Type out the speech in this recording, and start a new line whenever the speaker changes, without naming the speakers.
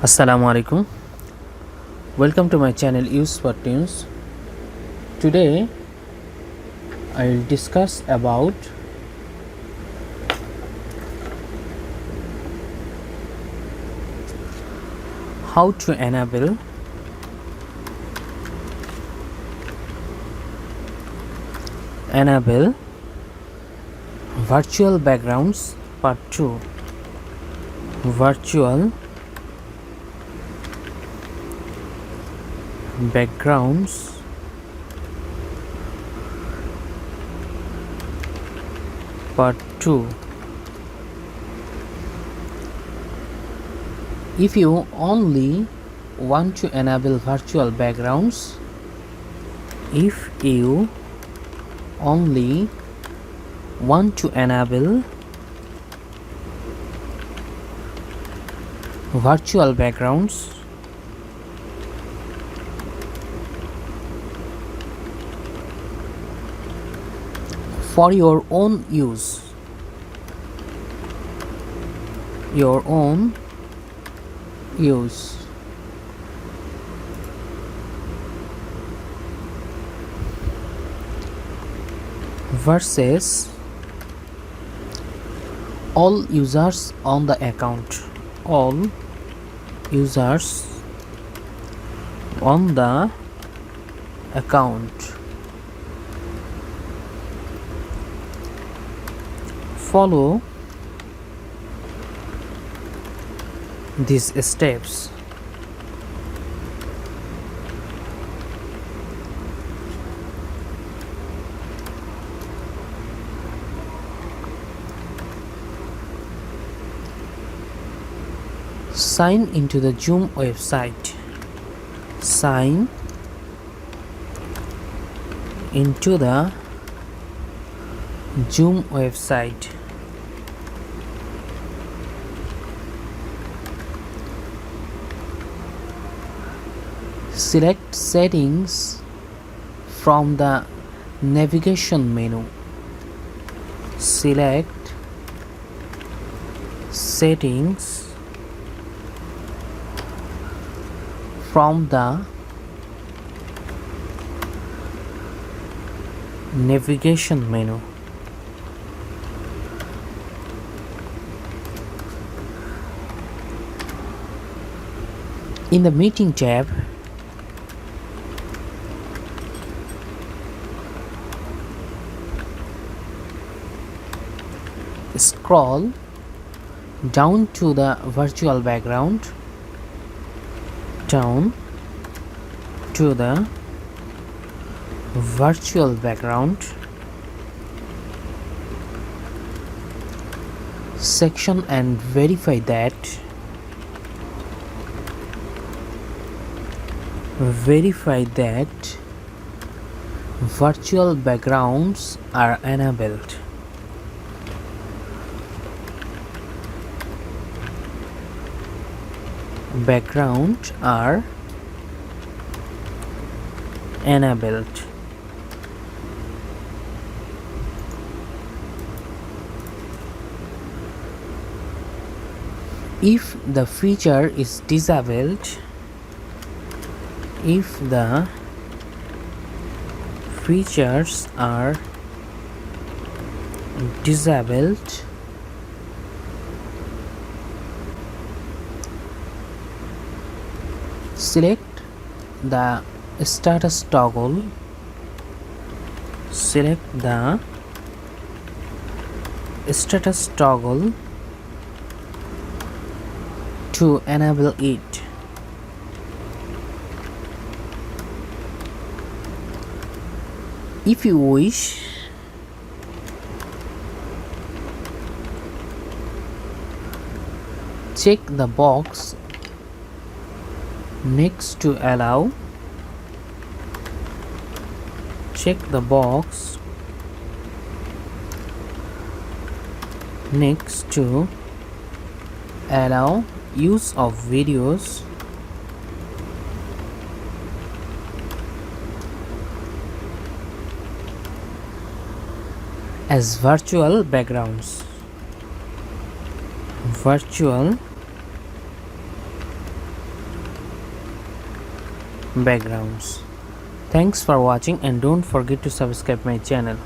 Assalamu alaikum. Welcome to my channel Use for Tunes. Today I'll discuss about how to enable virtual backgrounds part 2. Virtual backgrounds part 2. If you only want to enable virtual backgrounds, if you only want to enable virtual backgrounds, for your own use, versus all users on the account, follow these steps. Sign into the Zoom website. Sign into the Zoom website. Select settings from the navigation menu. Select settings from the navigation menu. In the meeting tab, scroll down to the virtual background, section and verify that virtual backgrounds are enabled. Backgrounds are enabled. If the feature is disabled, if the features are disabled, select the status toggle. To enable it. If you wish, check the box next to allow. Check the box next to allow use of videos as virtual backgrounds. backgrounds. Thanks for watching and don't forget to subscribe my channel.